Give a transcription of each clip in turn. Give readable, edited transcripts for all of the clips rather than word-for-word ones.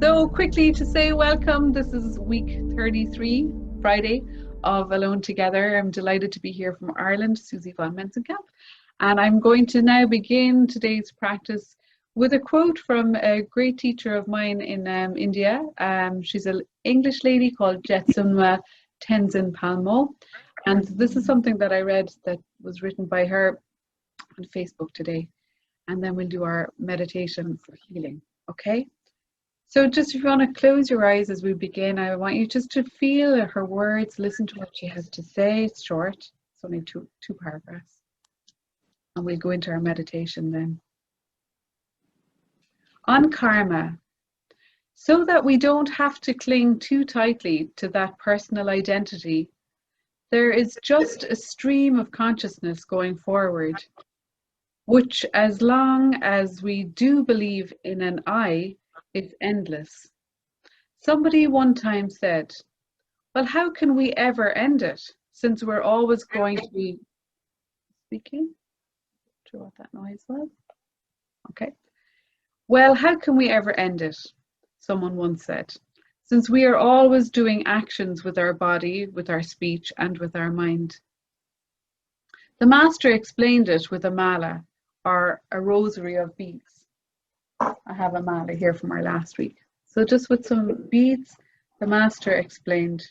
So quickly to say welcome. This is week 33, Friday of Alone Together. I'm delighted to be here from Ireland, Susie von Menzenkamp. And I'm going to now begin today's practice with a quote from a great teacher of mine in India. She's an English lady called Jetsunma Tenzin Palmo. And this is something that I read that was written by her on Facebook today. And then we'll do our meditation for healing, okay? So just if you want to close your eyes as we begin, I want you just to feel her words, listen to what she has to say. It's short, it's only two paragraphs. And we'll go into our meditation then. On karma, so that we don't have to cling too tightly to that personal identity, there is just a stream of consciousness going forward, which as long as we do believe in an I, is endless. Somebody one time said, well, how can we ever end it since we're always going to be speaking? Not sure what that noise was. Okay. Well, how can we ever end it? Someone once said, since we are always doing actions with our body, with our speech, and with our mind. The master explained it with a mala, or a rosary of beads. I have a mala here from our last week. So just with some beads, the master explained.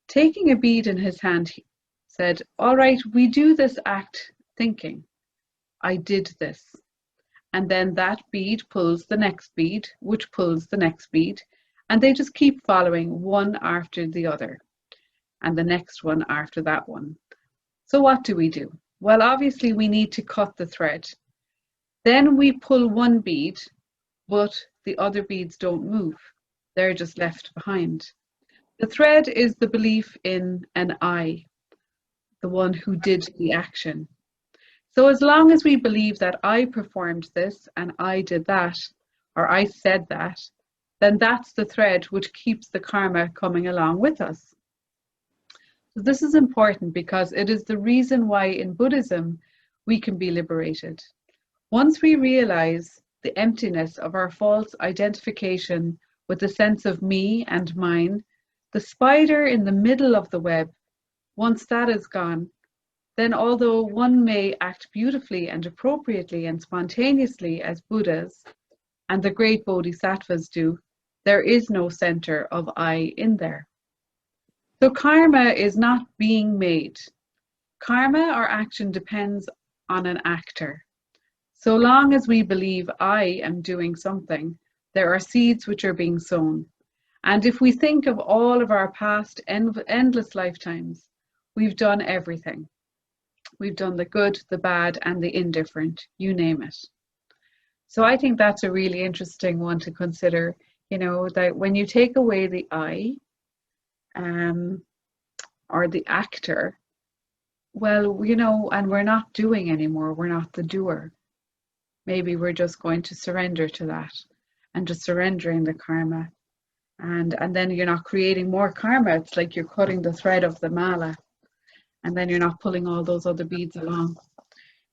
Taking a bead in his hand, he said, all right, we do this act thinking, I did this. And then that bead pulls the next bead, which pulls the next bead. And they just keep following one after the other. And the next one after that one. So what do we do? Well, obviously we need to cut the thread. Then we pull one bead, but the other beads don't move. They're just left behind. The thread is the belief in an I, the one who did the action. So as long as we believe that I performed this and I did that, or I said that, then that's the thread which keeps the karma coming along with us. So this is important because it is the reason why in Buddhism we can be liberated. Once we realize the emptiness of our false identification with the sense of me and mine, the spider in the middle of the web, once that is gone, then although one may act beautifully and appropriately and spontaneously as Buddhas and the great bodhisattvas do, there is no center of I in there. So karma is not being made. Karma or action depends on an actor. So long as we believe I am doing something, there are seeds which are being sown. And if we think of all of our past endless lifetimes, we've done everything. We've done the good, the bad, and the indifferent, you name it. So I think that's a really interesting one to consider, you know, that when you take away the I, or the actor, well, you know, and we're not doing anymore, we're not the doer. Maybe we're just going to surrender to that and just surrendering the karma. And then you're not creating more karma. It's like you're cutting the thread of the mala. And then you're not pulling all those other beads along.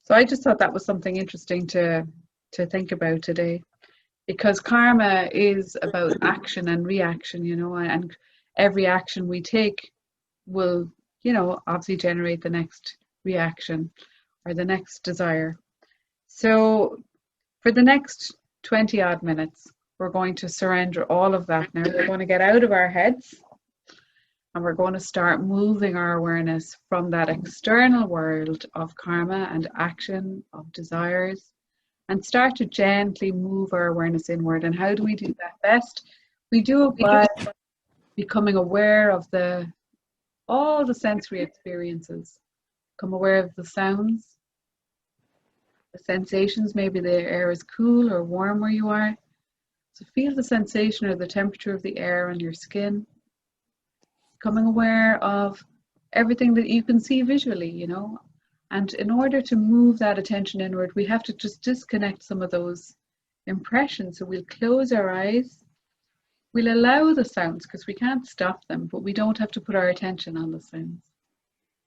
So I just thought that was something interesting to think about today. Because karma is about action and reaction, you know, and every action we take will, you know, obviously generate the next reaction or the next desire. So for the next 20 odd minutes, we're going to surrender all of that now. We're going to get out of our heads and we're going to start moving our awareness from that external world of karma and action, of desires, and start to gently move our awareness inward. And how do we do that best? We do it by becoming aware of all the sensory experiences. Become aware of the sounds, the sensations. Maybe the air is cool or warm where you are. So feel the sensation or the temperature of the air on your skin. Becoming aware of everything that you can see visually, you know. And in order to move that attention inward, we have to just disconnect some of those impressions. So we'll close our eyes. We'll allow the sounds because we can't stop them, but we don't have to put our attention on the sounds.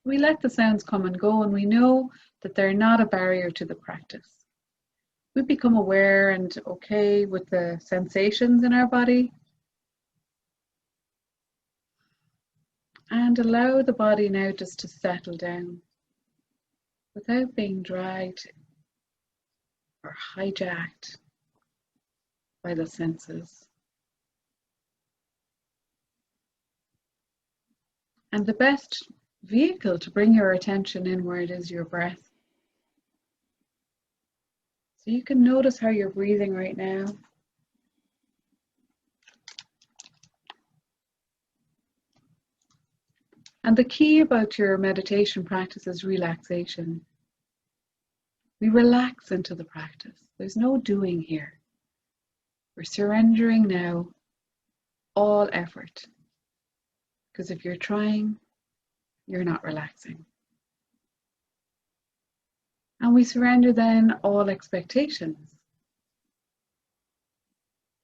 We let the sounds come and go, and we know that they're not a barrier to the practice. We become aware and okay with the sensations in our body, and allow the body now just to settle down without being dragged or hijacked by the senses. And the best vehicle to bring your attention inward is your breath. So you can notice how you're breathing right now. And the key about your meditation practice is relaxation. We relax into the practice. There's no doing here. We're surrendering now all effort. Because if you're trying, you're not relaxing. And we surrender then all expectations.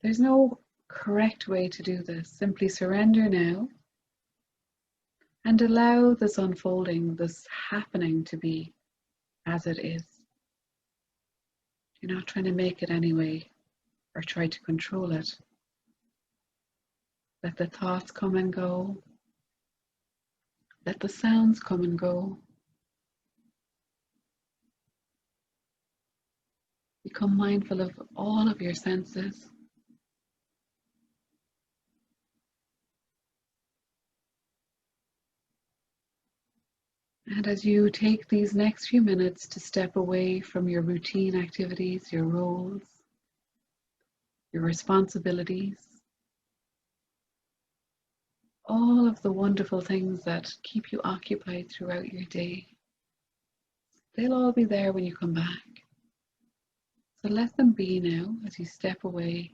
There's no correct way to do this. Simply surrender now and allow this unfolding, this happening to be as it is. You're not trying to make it anyway or try to control it. Let the thoughts come and go. Let the sounds come and go. Become mindful of all of your senses. And as you take these next few minutes to step away from your routine activities, your roles, your responsibilities, all of the wonderful things that keep you occupied throughout your day, they'll all be there when you come back. So let them be now as you step away.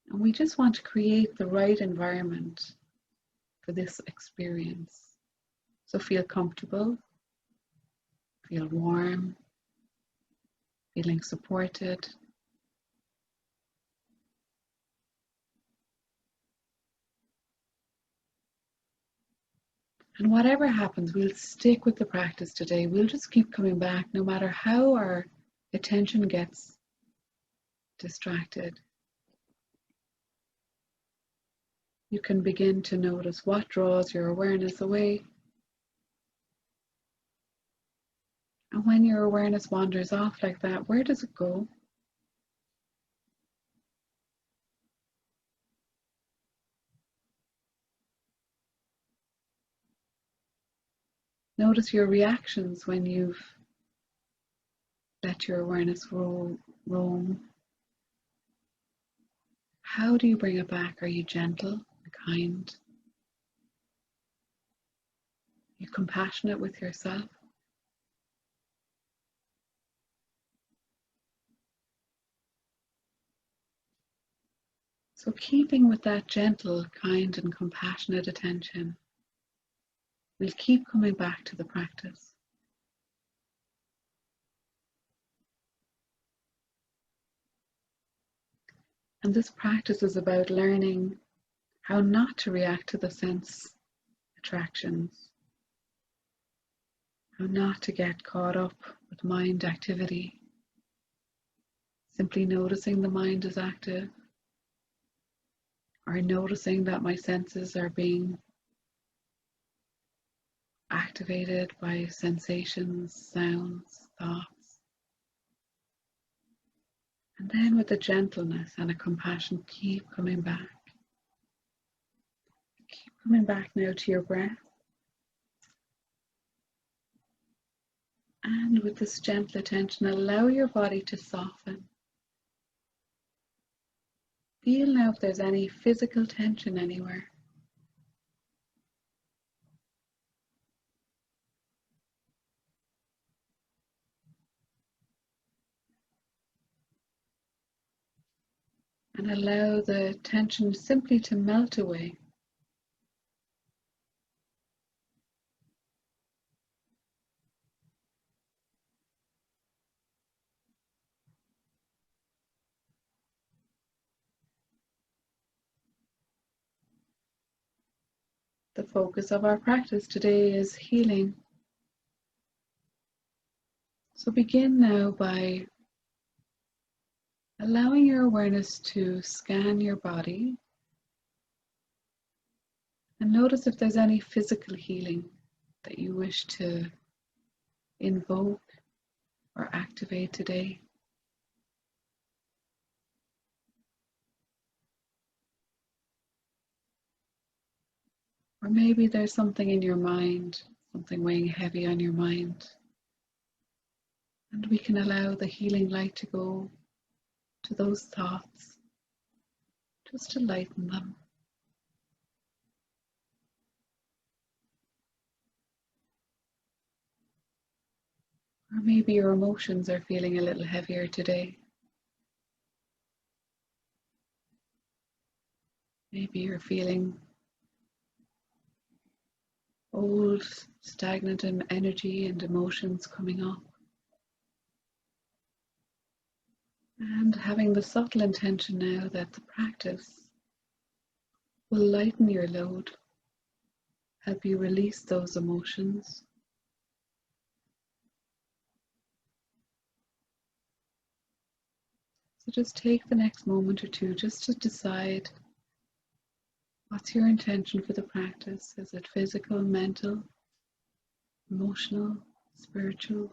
And we just want to create the right environment for this experience. So feel comfortable, feel warm, feeling supported. And whatever happens, we'll stick with the practice today. We'll just keep coming back no matter how our attention gets distracted. You can begin to notice what draws your awareness away. And when your awareness wanders off like that, where does it go? Notice your reactions when you've let your awareness roam. How do you bring it back? Are you gentle and kind? Are you compassionate with yourself? So keeping with that gentle, kind and compassionate attention, we'll keep coming back to the practice. And this practice is about learning how not to react to the sense attractions, how not to get caught up with mind activity. Simply noticing the mind is active, or noticing that my senses are being activated by sensations, sounds, thoughts. And then with a gentleness and a compassion, keep coming back. Keep coming back now to your breath. And with this gentle attention, allow your body to soften. Feel now if there's any physical tension anywhere. And allow the tension simply to melt away. The focus of our practice today is healing. So begin now by allowing your awareness to scan your body and notice if there's any physical healing that you wish to invoke or activate today. Or maybe there's something in your mind, something weighing heavy on your mind. And we can allow the healing light to go to those thoughts, just to lighten them. Or maybe your emotions are feeling a little heavier today. Maybe you're feeling old, stagnant energy and emotions coming up. And having the subtle intention now that the practice will lighten your load, help you release those emotions. So just take the next moment or two just to decide what's your intention for the practice. Is it physical, mental, emotional, spiritual?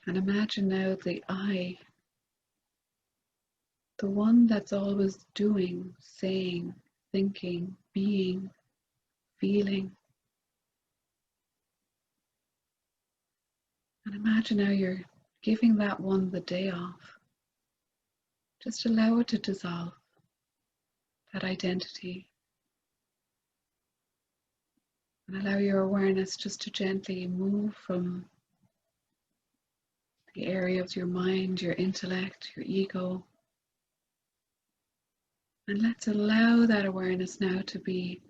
And imagine now the I, the one that's always doing, saying, thinking, being, feeling. And imagine how you're giving that one the day off. Just allow it to dissolve, that identity. And allow your awareness just to gently move from the area of your mind, your intellect, your ego. And let's allow that awareness now to be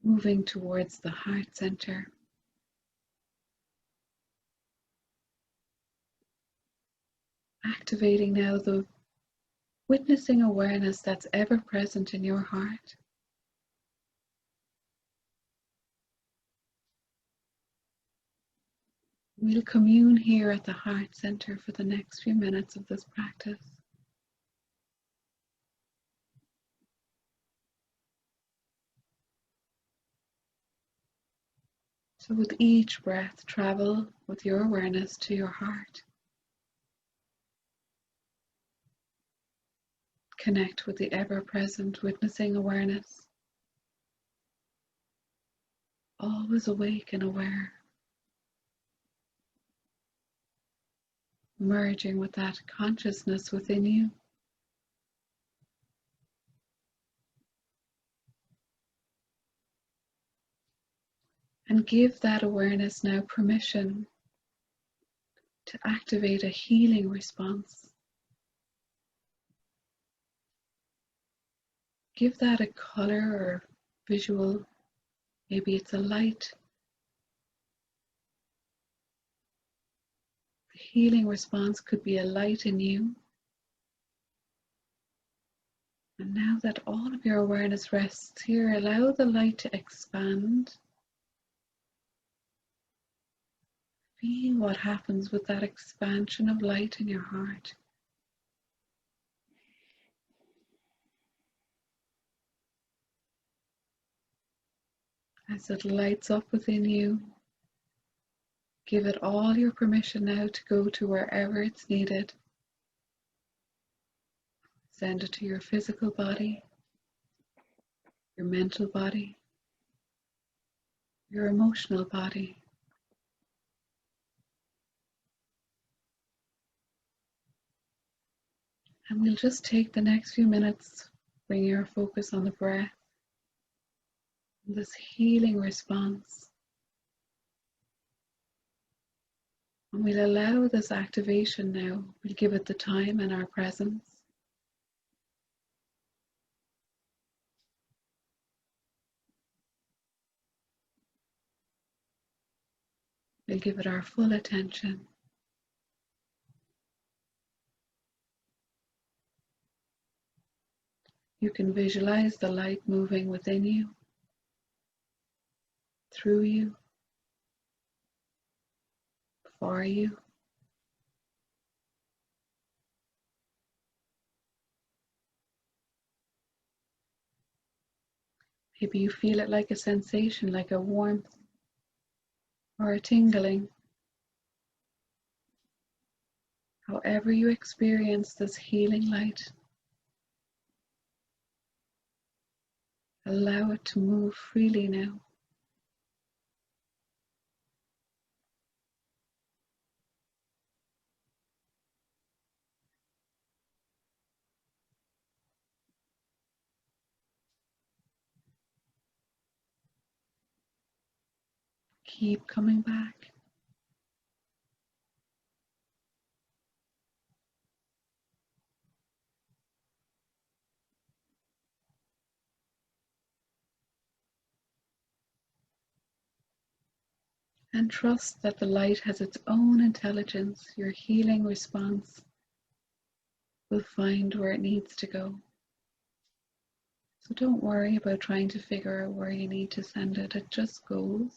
moving towards the heart center. Activating now the witnessing awareness that's ever present in your heart. We'll commune here at the heart center for the next few minutes of this practice. So with each breath, travel with your awareness to your heart. Connect with the ever-present witnessing awareness. Always awake and aware. Merging with that consciousness within you. And give that awareness now permission to activate a healing response. Give that a color or visual. Maybe it's a light. The healing response could be a light in you. And now that all of your awareness rests here, allow the light to expand. Feel what happens with that expansion of light in your heart. As it lights up within you, give it all your permission now to go to wherever it's needed. Send it to your physical body, your mental body, your emotional body. And we'll just take the next few minutes, bring your focus on the breath, this healing response. And we'll allow this activation now. We'll give it the time and our presence. We'll give it our full attention. You can visualize the light moving within you, through you, for you. Maybe you feel it like a sensation, like a warmth or a tingling. However you experience this healing light, allow it to move freely now. Keep coming back. And trust that the light has its own intelligence. Your healing response will find where it needs to go. So don't worry about trying to figure out where you need to send it. It just goes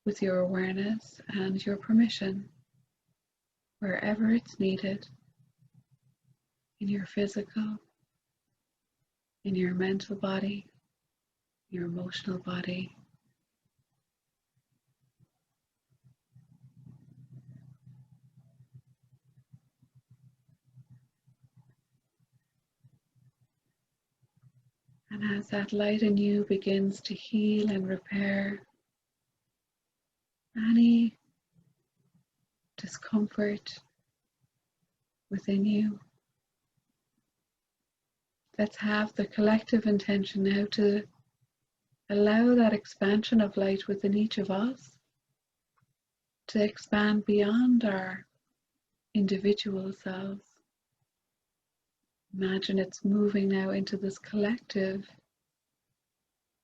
with your awareness and your permission, wherever it's needed, in your physical, in your mental body, your emotional body. And as that light in you begins to heal and repair any discomfort within you, let's have the collective intention now to allow that expansion of light within each of us to expand beyond our individual selves. Imagine it's moving now into this collective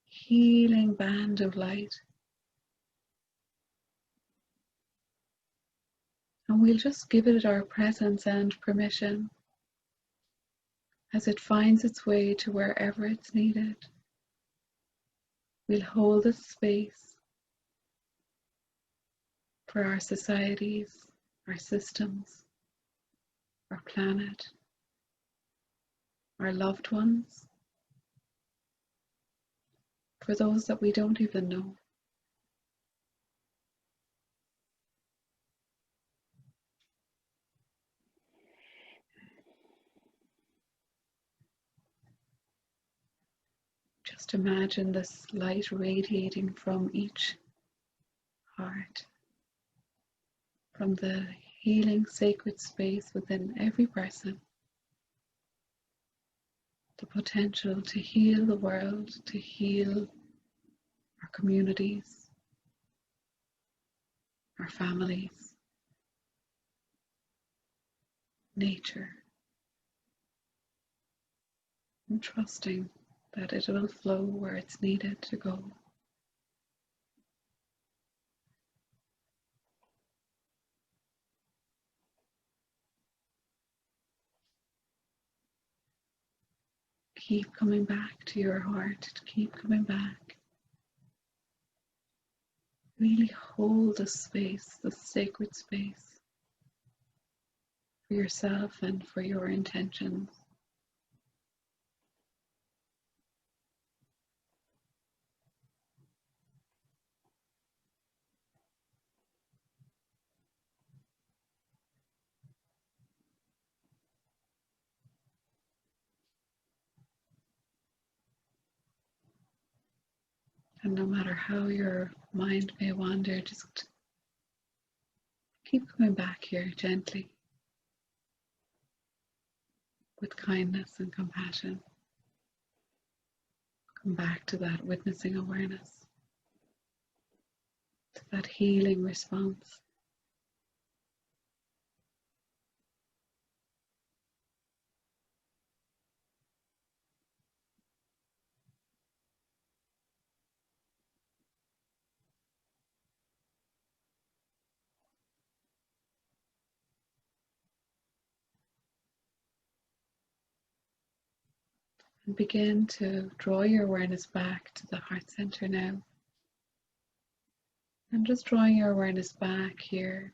healing band of light. And we'll just give it our presence and permission as it finds its way to wherever it's needed. We'll hold this space for our societies, our systems, our planet, our loved ones, for those that we don't even know. Just imagine this light radiating from each heart, from the healing sacred space within every person. The potential to heal the world, to heal our communities, our families, nature, and trusting that it will flow where it's needed to go. Keep coming back to your heart, keep coming back. Really hold the space, the sacred space for yourself and for your intentions. And no matter how your mind may wander, just keep coming back here gently, with kindness and compassion. Come back to that witnessing awareness, to that healing response. And begin to draw your awareness back to the heart center now. And just drawing your awareness back here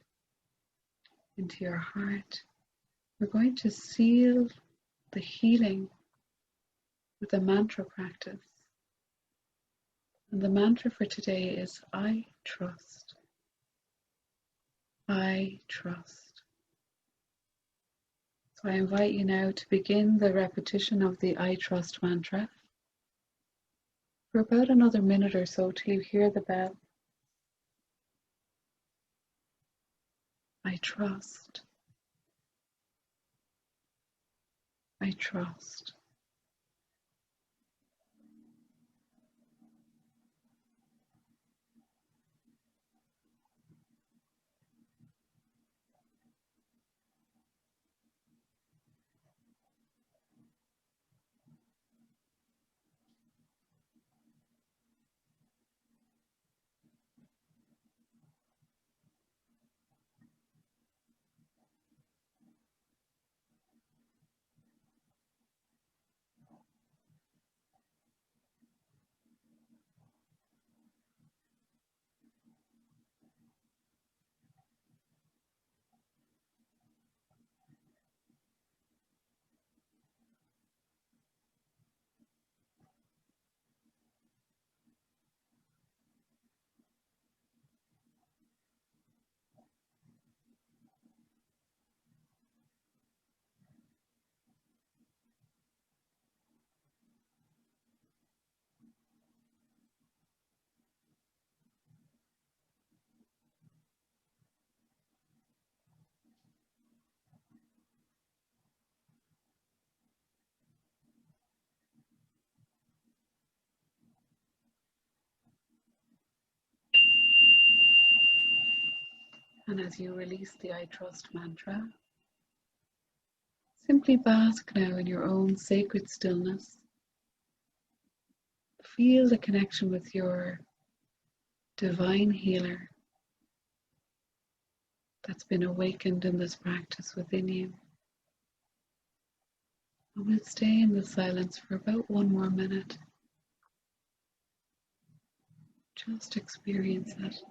into your heart. We're going to seal the healing with a mantra practice. And the mantra for today is I trust. I trust. So I invite you now to begin the repetition of the I trust mantra for about another minute or so till you hear the bell. I trust. I trust. And as you release the I trust mantra, simply bask now in your own sacred stillness. Feel the connection with your divine healer that's been awakened in this practice within you. And we'll stay in the silence for about one more minute. Just experience it.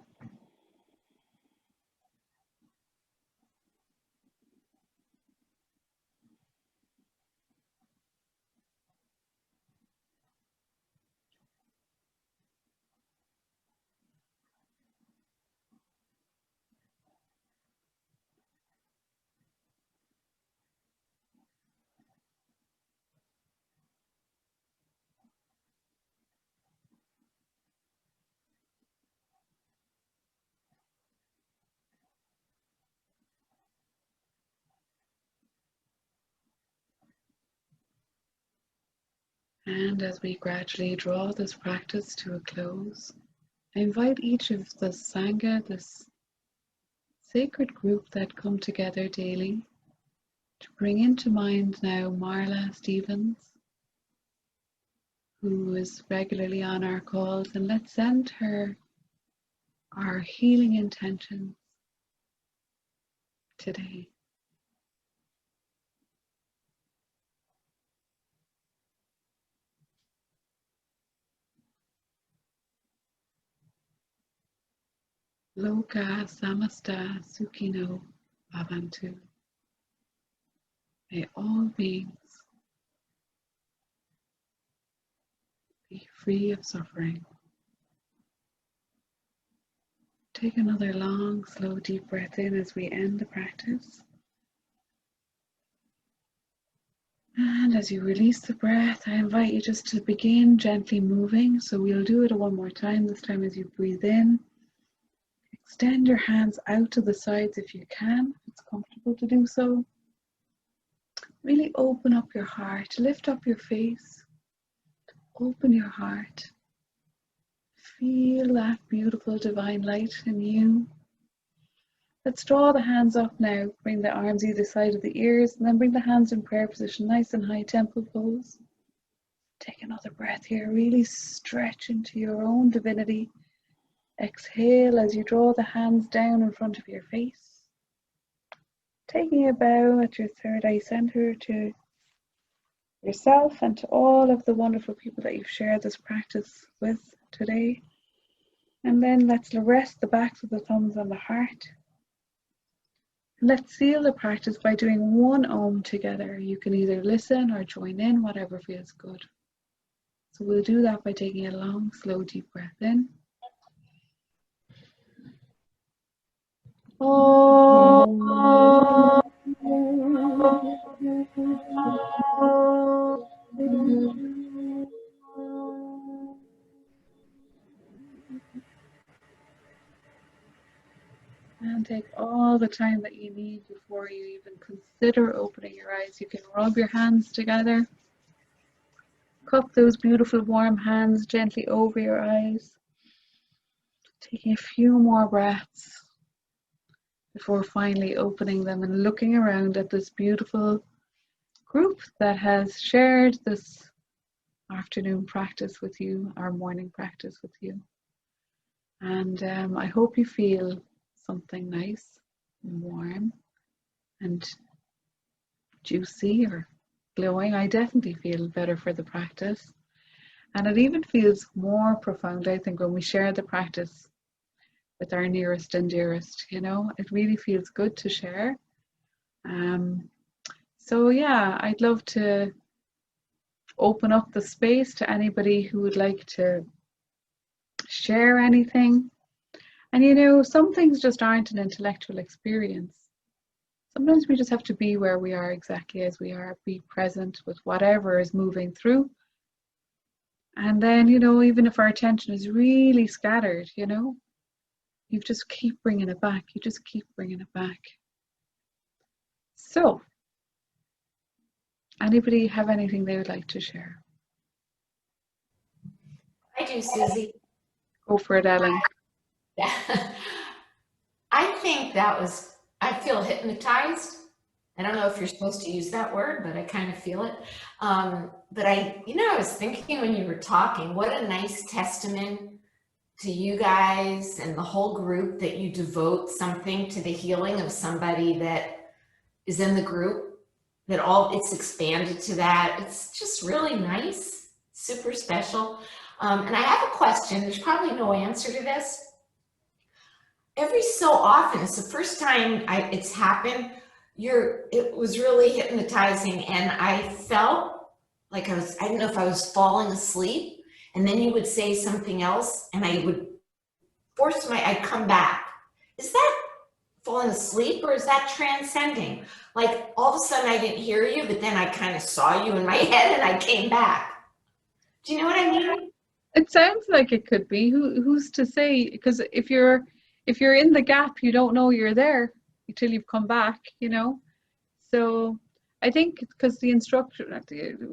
And as we gradually draw this practice to a close, I invite each of the Sangha, this sacred group that come together daily, to bring into mind now Marla Stevens, who is regularly on our calls, and let's send her our healing intentions today. Loka samasta sukhino bhavantu. May all beings be free of suffering. Take another long, slow, deep breath in as we end the practice. And as you release the breath, I invite you just to begin gently moving. So we'll do it one more time. This time as you breathe in, extend your hands out to the sides if you can, if it's comfortable to do so. Really open up your heart, lift up your face, open your heart. Feel that beautiful divine light in you. Let's draw the hands up now. Bring the arms either side of the ears, and then bring the hands in prayer position, nice and high temple pose. Take another breath here. Really stretch into your own divinity. Exhale as you draw the hands down in front of your face. Taking a bow at your third eye center to yourself and to all of the wonderful people that you've shared this practice with today. And then let's rest the backs of the thumbs on the heart. And let's seal the practice by doing one Om together. You can either listen or join in, whatever feels good. So we'll do that by taking a long, slow, deep breath in. Om. And take all the time that you need before you even consider opening your eyes. You can rub your hands together. Cup those beautiful warm hands gently over your eyes. Taking a few more breaths before finally opening them and looking around at this beautiful group that has shared this afternoon practice with you, our morning practice with you. And I hope you feel something nice and warm and juicy or glowing. I definitely feel better for the practice. And it even feels more profound, I think, when we share the practice with our nearest and dearest, you know. It really feels good to share. So yeah, I'd love to open up the space to anybody who would like to share anything. And you know, some things just aren't an intellectual experience. Sometimes we just have to be where we are exactly as we are, be present with whatever is moving through. And then, you know, even if our attention is really scattered, you know, you just keep bringing it back. You just keep bringing it back. So, anybody have anything they would like to share? I do, Susie. Go for it, Ellen. I think that was, I feel hypnotized. I don't know if you're supposed to use that word, but I kind of feel it. But I was thinking when you were talking, what a nice testament to you guys and the whole group that you devote something to the healing of somebody that is in the group, that all it's expanded to that. It's just really nice, super special. And I have a question. There's probably no answer to this. Every so often, it's the first time it's happened, it was really hypnotizing, and I felt like I didn't know if I was falling asleep, and then you would say something else, and I would I'd come back. Is that falling asleep, or is that transcending? Like, all of a sudden I didn't hear you, but then I kind of saw you in my head, and I came back. Do you know what I mean? It sounds like it could be. Who's to say? Because if you're in the gap, you don't know you're there until you've come back, you know. So I think because the instruction,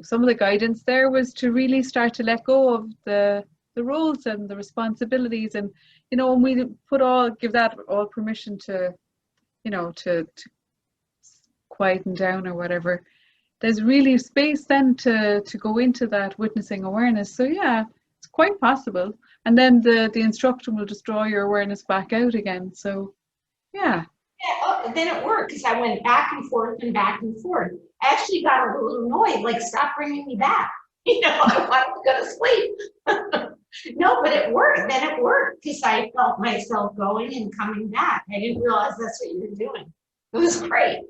some of the guidance there was to really start to let go of the roles and the responsibilities, and you know, when we give that all permission to, you know, to quieten down or whatever, there's really space then to go into that witnessing awareness. So yeah, it's quite possible. And then the instruction will just draw your awareness back out again. So yeah. Yeah, then it worked because I went back and forth and back and forth. I actually got a little annoyed, like, stop bringing me back. You know, I wanted to go to sleep. No, but it worked. Then it worked because I felt myself going and coming back. I didn't realize that's what you were doing. It was great.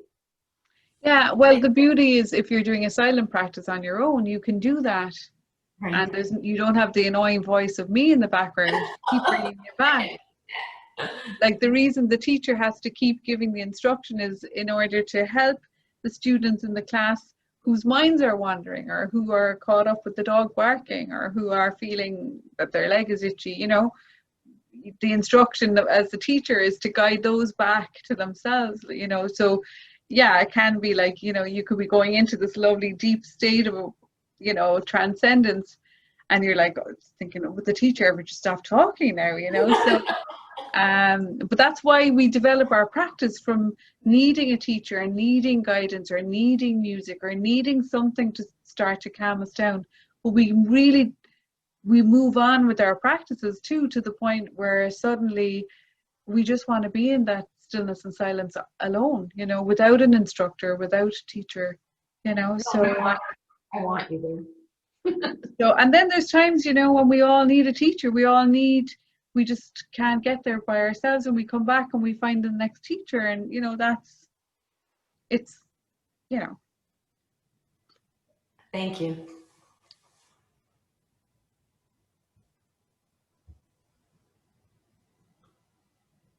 Yeah, well, the beauty is if you're doing a silent practice on your own, you can do that. Right. And you don't have the annoying voice of me in the background keep bringing you back. Like, the reason the teacher has to keep giving the instruction is in order to help the students in the class whose minds are wandering, or who are caught up with the dog barking, or who are feeling that their leg is itchy. You know, the instruction as the teacher is to guide those back to themselves, you know. So yeah, it can be like, you know, you could be going into this lovely deep state of, you know, transcendence, and you're like thinking, would the teacher ever just stop talking now, you know? So but that's why we develop our practice from needing a teacher and needing guidance or needing music or needing something to start to calm us down. But we move on with our practices too, to the point where suddenly we just want to be in that stillness and silence alone, you know, without an instructor, without a teacher, you know. So I want you there. So, and then there's times, you know, when we all need a teacher. We just can't get there by ourselves, and we come back and we find the next teacher, and you know, it's, you know. Thank you.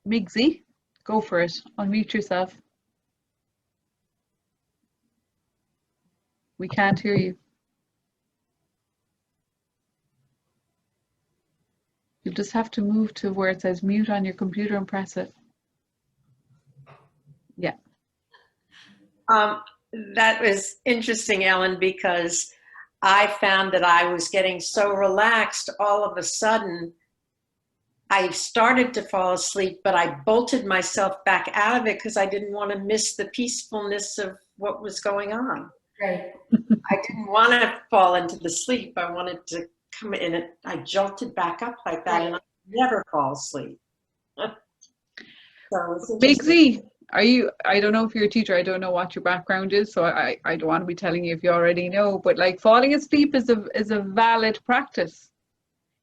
Migsy, go for it. Unmute yourself. We can't hear you. You'll just have to move to where it says mute on your computer and press it. Yeah. That was interesting, Ellen, because I found that I was getting so relaxed all of a sudden. I started to fall asleep, but I bolted myself back out of it because I didn't want to miss the peacefulness of what was going on. Right. I didn't want to fall into the sleep. I wanted to come in. I jolted back up like that, and I never fall asleep. So it's Migsy, I don't know if you're a teacher, I don't know what your background is, so I don't want to be telling you if you already know, but like falling asleep is a valid practice.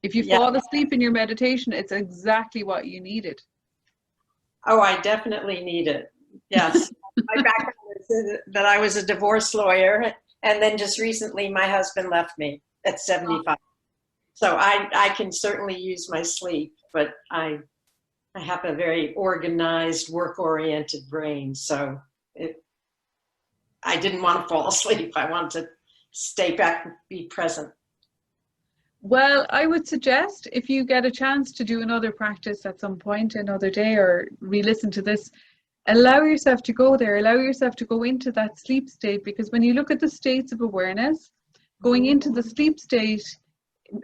If you fall asleep in your meditation, it's exactly what you needed. Oh, I definitely need it. Yes. My background is that I was a divorce lawyer, and then just recently my husband left me at 75. So I can certainly use my sleep, but I have a very organized, work-oriented brain. So I didn't want to fall asleep. I wanted to stay back and be present. Well, I would suggest if you get a chance to do another practice at some point, another day, or re-listen to this, allow yourself to go there, allow yourself to go into that sleep state, because when you look at the states of awareness, going into the sleep state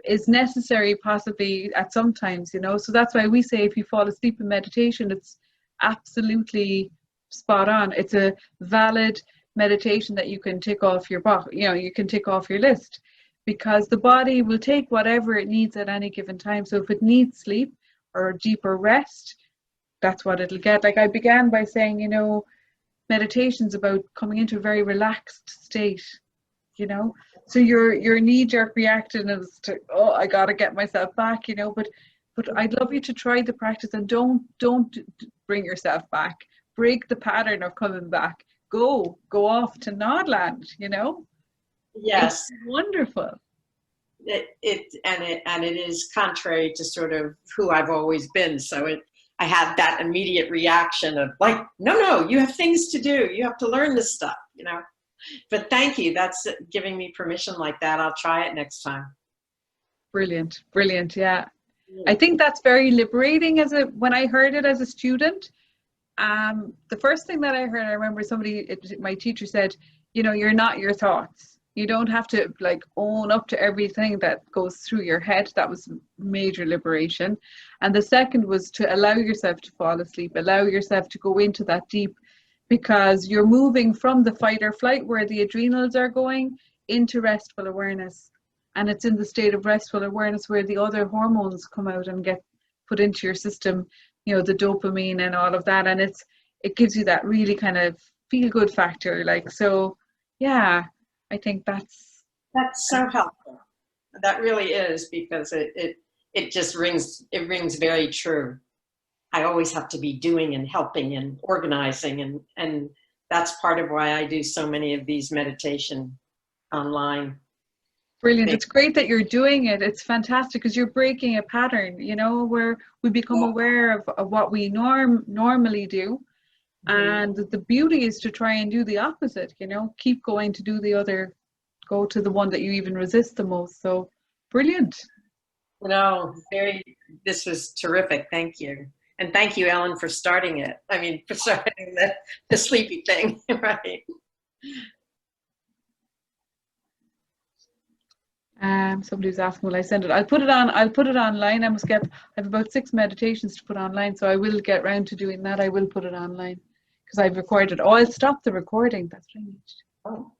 is necessary possibly at some times, you know. So that's why we say if you fall asleep in meditation, it's absolutely spot on. It's a valid meditation that you can tick off your box, you know, you can tick off your list, because the body will take whatever it needs at any given time. So if it needs sleep or deeper rest, that's what it'll get. Like I began by saying, you know, meditation's about coming into a very relaxed state, you know. So your knee-jerk reaction is to, oh, I gotta get myself back, you know. But I'd love you to try the practice, and don't bring yourself back. Break the pattern of coming back. Go off to Nodland, you know. Yes. It's wonderful. It is contrary to sort of who I've always been. So I had that immediate reaction of like, no, you have things to do. You have to learn this stuff, you know. But thank you. That's giving me permission like that. I'll try it next time. Brilliant. Yeah. I think that's very liberating. When I heard it as a student, the first thing that I heard, I remember my teacher said, you know, you're not your thoughts. You don't have to like own up to everything that goes through your head. That was major liberation. And the second was to allow yourself to fall asleep, allow yourself to go into that deep, because you're moving from the fight or flight where the adrenals are going into restful awareness. And it's in the state of restful awareness where the other hormones come out and get put into your system, you know, the dopamine and all of that. And it gives you that really kind of feel good factor. Like, so yeah, I think that's so helpful. That really is, because it just rings very true. I always have to be doing and helping and organizing, and that's part of why I do so many of these meditation online. Brilliant. It's great that you're doing it. It's fantastic because you're breaking a pattern, you know, where we become aware of what we normally do. And the beauty is to try and do the opposite, you know, keep going to do the other, go to the one that you even resist the most. So brilliant. No, this was terrific. Thank you. And thank you, Ellen, for starting it. I mean, for starting the sleepy thing, right? Somebody's asking, will I send it? I'll put it online. I have about 6 meditations to put online, so I will get round to doing that. I will put it online because I've recorded. Oh, I'll stop the recording. That's what I need to do. Oh.